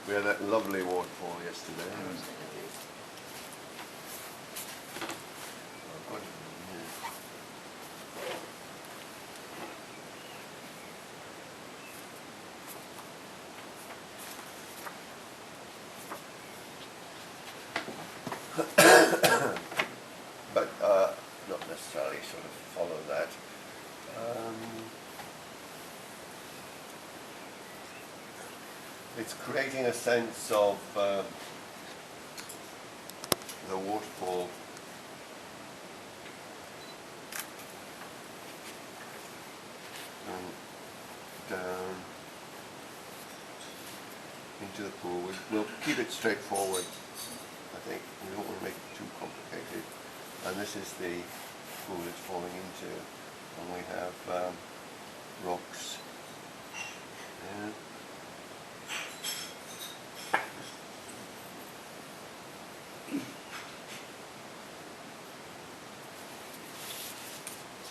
We had that lovely waterfall yesterday. But not necessarily sort of follow that. It's creating a sense of the waterfall down into the pool. We'll keep it straightforward, I think. We don't want to make it too complicated. And this is the pool it's falling into. And we have rocks there.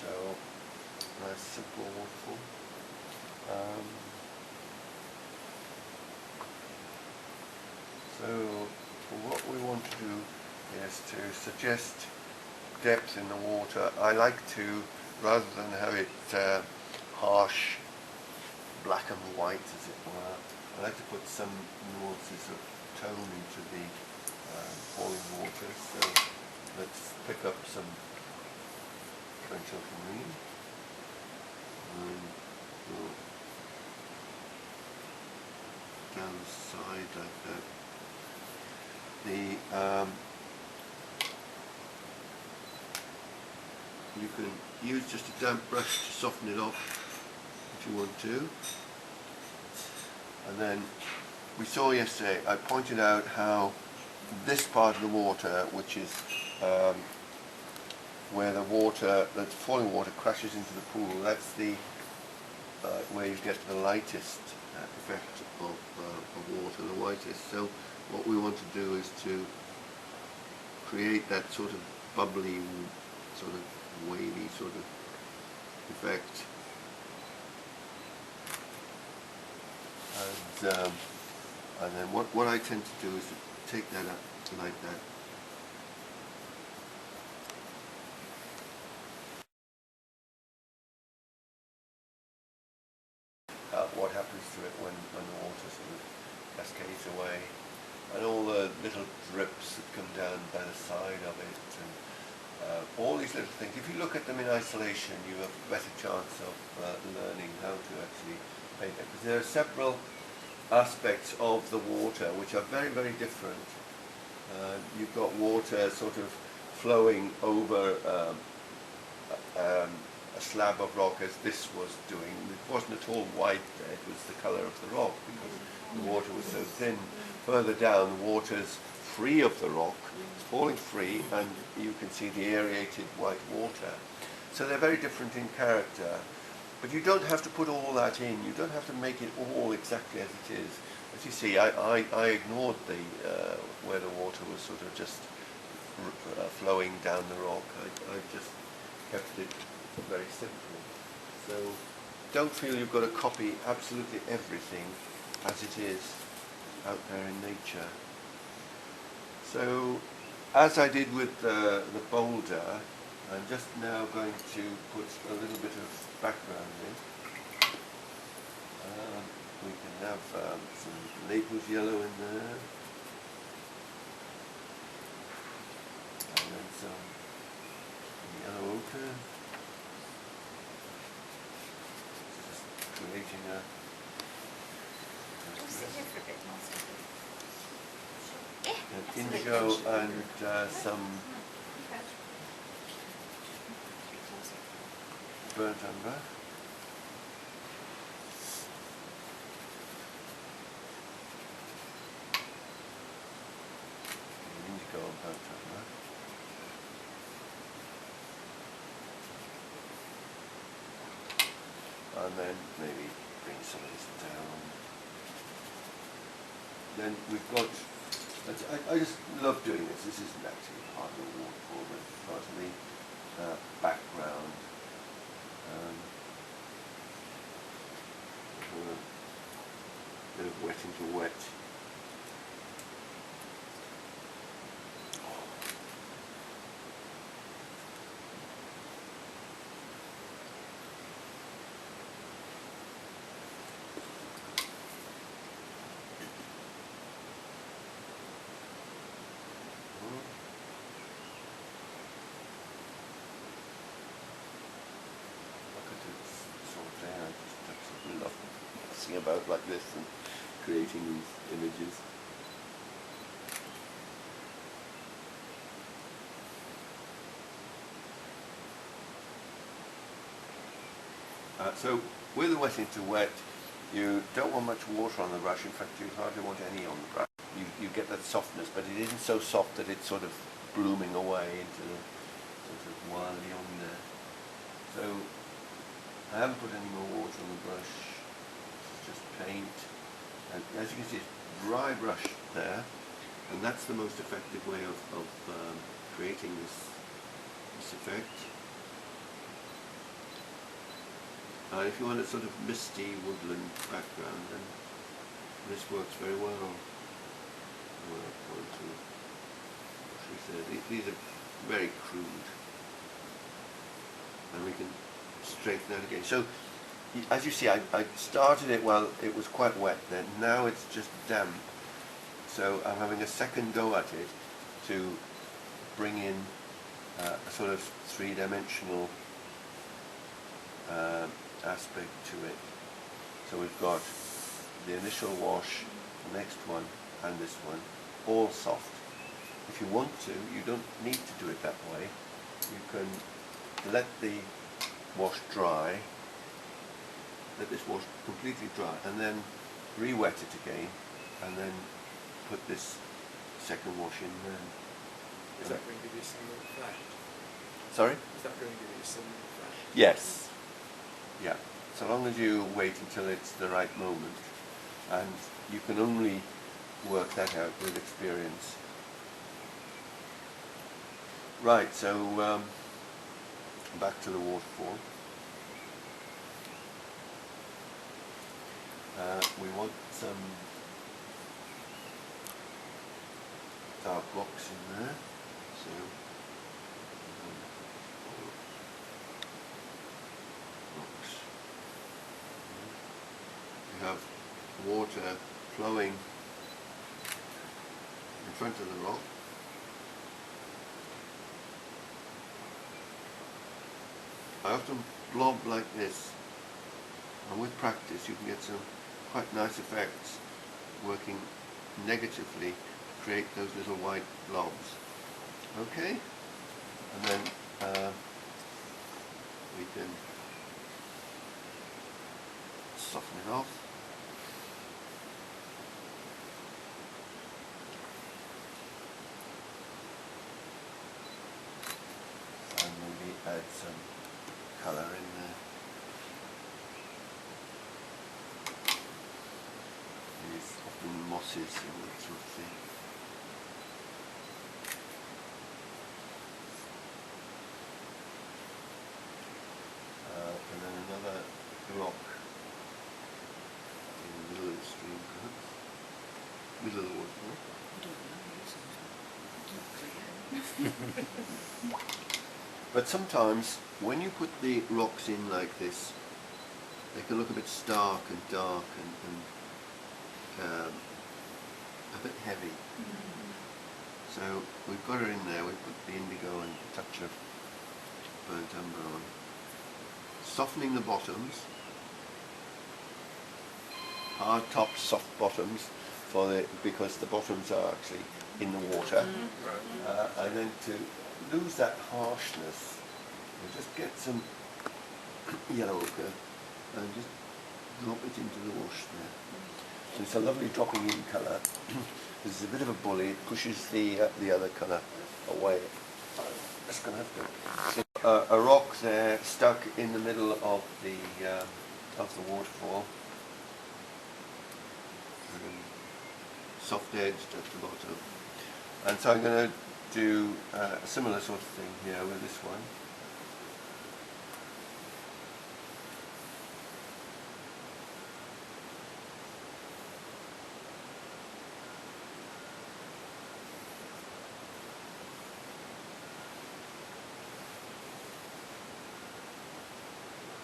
So, nice simple waterfall. So what we want to do is to suggest depth in the water. I like to, rather than have it harsh, black and white as it were, I like to put some nuances of tone into the falling water. So let's pick up some French ultramarine. Go down the side like that. You can use just a damp brush to soften it off if you want to. And then we saw yesterday, I pointed out how this part of the water, which is where the water, the falling water crashes into the pool, that's the where you get the lightest effect of water, the whitest. So what we want to do is to create that sort of bubbly, sort of wavy sort of effect. And then what I tend to do is to take that up like that. What happens to it when the water sort of cascades away, and all the little drips that come down by the side of it, and all these little things. If you look at them in isolation, you have a better chance of learning how to actually paint it, because there are several aspects of the water which are very, very different. You've got water sort of flowing over a slab of rock, as this was doing. It wasn't at all white there, it was the colour of the rock because the water was so thin. Further down, the water's free of the rock, it's falling free, and you can see the aerated white water. So they're very different in character. But you don't have to put all that in, you don't have to make it all exactly as it is. As you see, I ignored the where the water was sort of just flowing down the rock. I just kept it very simple. So don't feel you've got to copy absolutely everything as it is out there in nature. So as I did with the boulder, I'm just now going to put a little bit of background in. We can have some Naples yellow in there, and then some yellow ochre. Just creating a. Indigo and some burnt umber. Indigo and burnt umber. And then maybe bring some of this down. Then we've got, I just love doing this. This isn't actually part of the waterfall, but it's part of the background. A bit of wet into wet messing about like this and creating these images. So with the wetting to wet, you don't want much water on the brush. In fact, you hardly want any on the brush. You get that softness, but it isn't so soft that it's sort of blooming away into the sort of wildly on there. So I haven't put any more water on the brush. It's just paint. And as you can see, it's dry brush there, and that's the most effective way of creating this effect. If you want a sort of misty woodland background, then this works very well. These are very crude, and we can straighten that again. So, as you see, I started it while it was quite wet then. Now it's just damp. So I'm having a second go at it to bring in a sort of three-dimensional aspect to it. So we've got the initial wash, the next one, and this one, all soft. If you want to, you don't need to do it that way. You can let the wash dry, let this wash completely dry, and then re-wet it again, and then put this second wash in there. Is that going to give you some effect? Sorry? Is that going to give you some effect? Yes. Yeah. So long as you wait until it's the right moment, and you can only work that out with experience. Right, so back to the waterfall. We want some dark rocks in there, so rocks. We have water flowing in front of the rock. I often blob like this, and with practice you can get some quite nice effects working negatively to create those little white blobs. Okay? And then we can soften it off. And maybe add some colour in there. These often mosses and that sort of thing. And then another rock in the middle of the stream, perhaps. Middle of the waterfall. But sometimes, when you put the rocks in like this, they can look a bit stark and dark and a bit heavy. So we've got it in there, we've put the indigo and a touch of burnt umber on. Softening the bottoms, hard tops, soft bottoms, because the bottoms are actually in the water. And then to lose that harshness, you just get some yellow ochre and just drop it into the wash there. So it's a lovely dropping in colour. This is a bit of a bully, it pushes the other colour away. Just going to have to... a rock there stuck in the middle of the waterfall. Soft edged at the bottom. And so I'm going to do a similar sort of thing here with this one.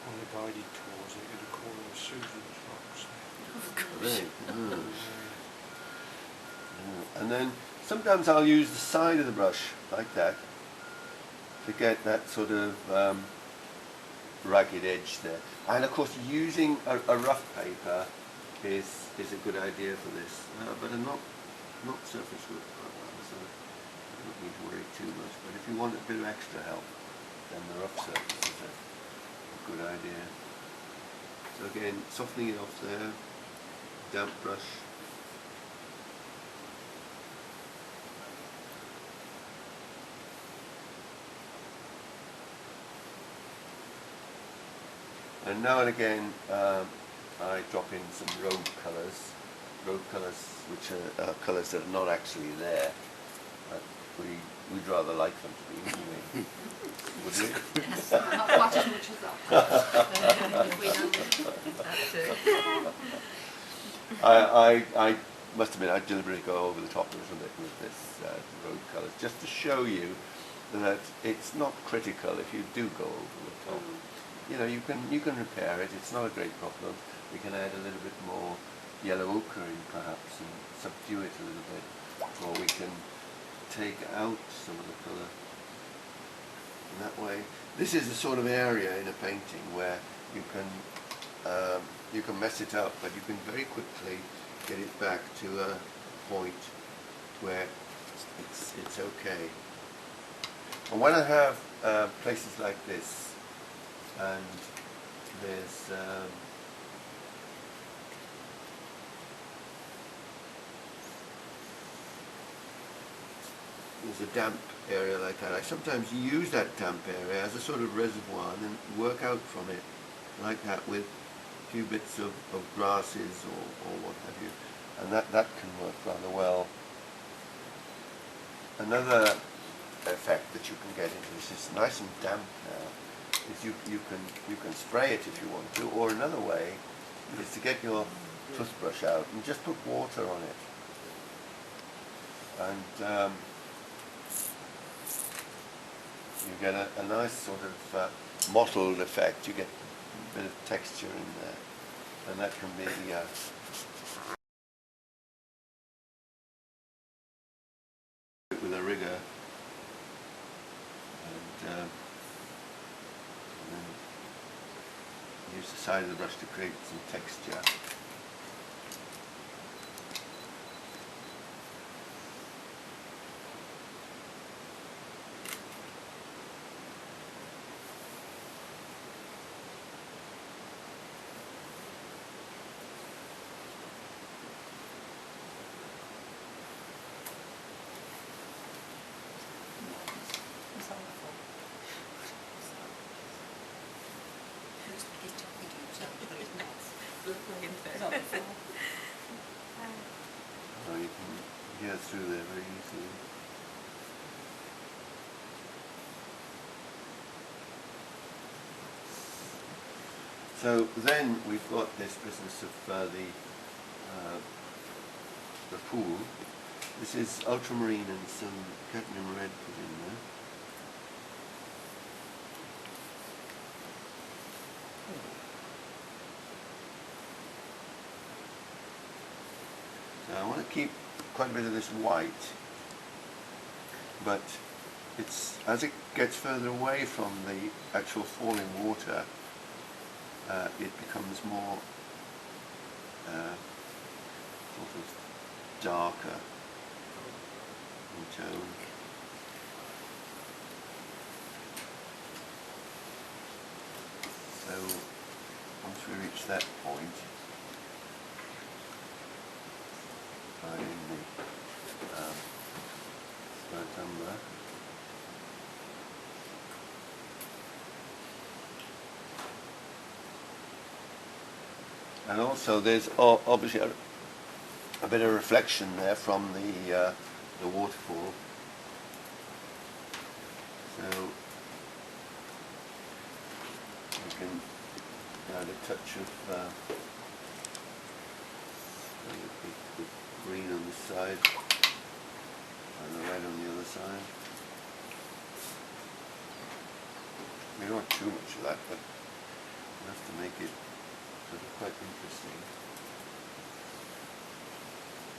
On the guided tours, they're going to call them Susan's rocks. Right. And then sometimes I'll use the side of the brush like that to get that sort of ragged edge there. And of course, using a rough paper is a good idea for this, but are not surface wood quite well, so you don't need to worry too much. But if you want a bit of extra help, then the rough surface is a good idea. So again, softening it off there, damp brush. And now and again, I drop in some road colours which are colours that are not actually there. We'd rather like them to be anyway. Would you? Yes, not quite as much as that. We know that too. I must admit, I deliberately go over the top a little bit with this road colours, just to show you that it's not critical if you do go over the top. You know, you can repair it. It's not a great problem. We can add a little bit more yellow ochre in perhaps and subdue it a little bit, or we can take out some of the colour in that way. This is the sort of area in a painting where you can mess it up, but you can very quickly get it back to a point where it's okay. And when I have places like this, and there's a damp area like that, I sometimes use that damp area as a sort of reservoir and then work out from it like that with a few bits of grasses or what have you, and that can work rather well. Another effect that you can get into this is nice and damp now. Is you can spray it if you want to, or another way is to get your toothbrush out and just put water on it, and you get a nice sort of mottled effect. You get a bit of texture in there, and that can be with a rigger, and then use the side of the brush to create some texture. Oh, you can get through there very easily. So then we've got this business of the pool. This is ultramarine and some cadmium red put in there. So I want to keep quite a bit of this white, but it's as it gets further away from the actual falling water, it becomes more sort of darker in tone. So once we reach that point, in the third tumbler, and also there's obviously a bit of reflection there from the waterfall, so we can add a touch of green on this side and the red on the other side. We don't want too much of that, but enough to make it sort of quite interesting.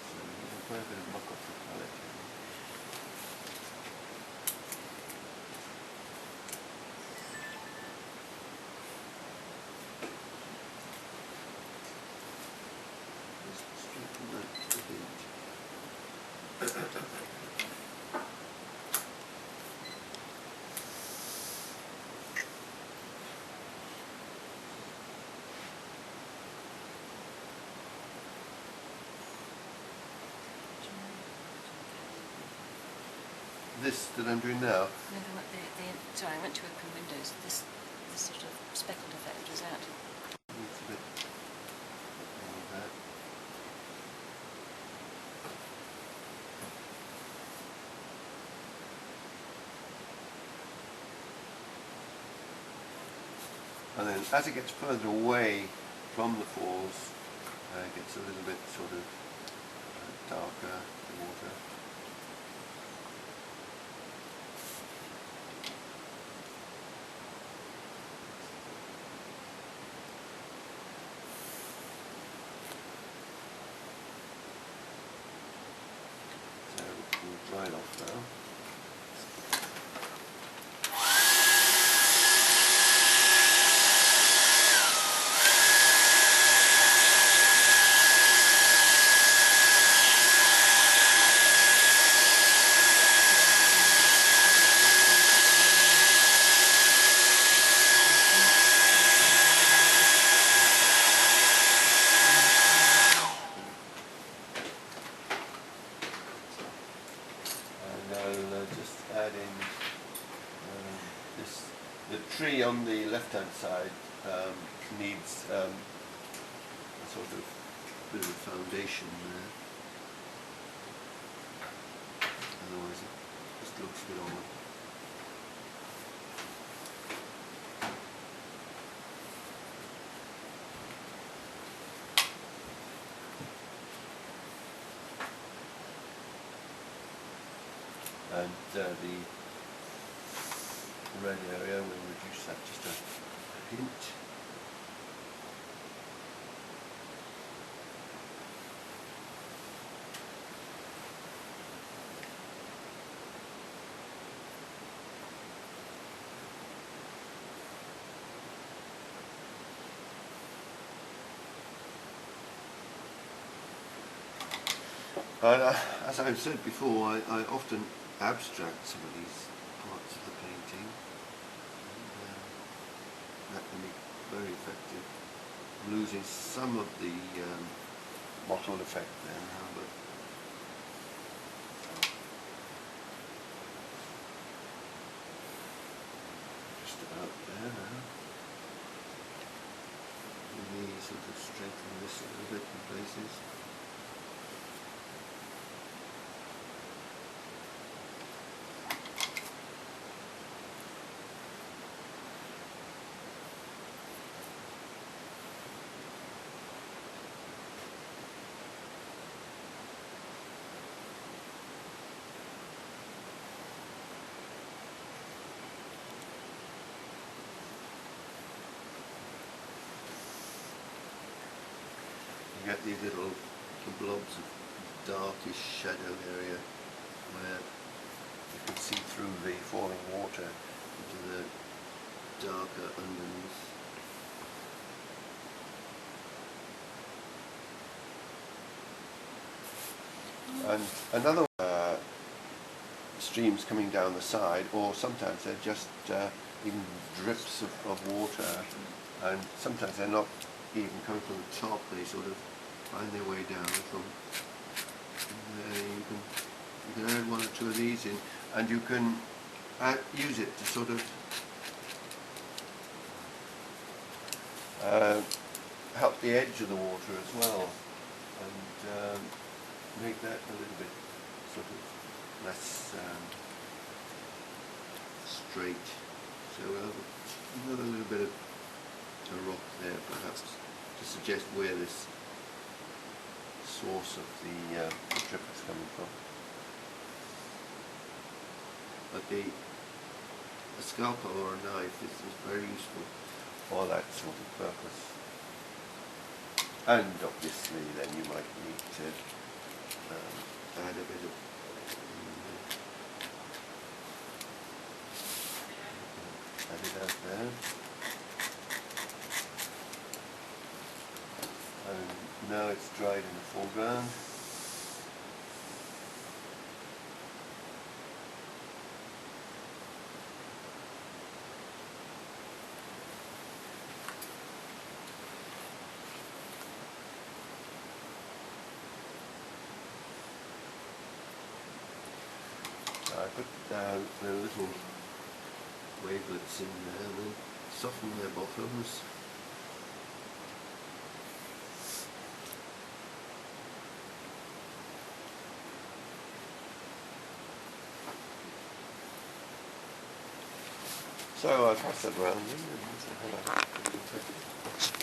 So we can quite a bit of muck off the palette here. This that I'm doing now, No, sorry, I went to open windows. This sort of speckled effect was out. it's a bit like that. And then as it gets further away from the falls, it gets a little bit sort of darker, the water. So we'll dry it off now. I'll just add in the tree on the left hand side needs a sort of bit of a foundation there, otherwise it just looks a bit odd. And the red area, we'll reduce that just a hint. And as I've said before, I often abstract some of these parts of the painting, and that can be very effective. I'm losing some of the mottled effect there now, but just about there now. Maybe sort of strengthen this a little bit in places. You get these little blobs of darkish shadow area where you can see through the falling water into the darker underneath. And another streams coming down the side, or sometimes they're just even drips of water, and sometimes they're not even coming from the top, they sort of find their way down from there. You can add one or two of these in, and you can use it to sort of help the edge of the water as well, and make that a little bit sort of less straight. So we'll have another little bit of a rock there perhaps to suggest where this source of the drip is coming from. But a scalpel or a knife is very useful for that sort of purpose. And obviously then you might need to add a bit of add it out there. And now it's dried in the foreground. put down the little wavelets in there and then soften their bottoms. So I pass that round and have a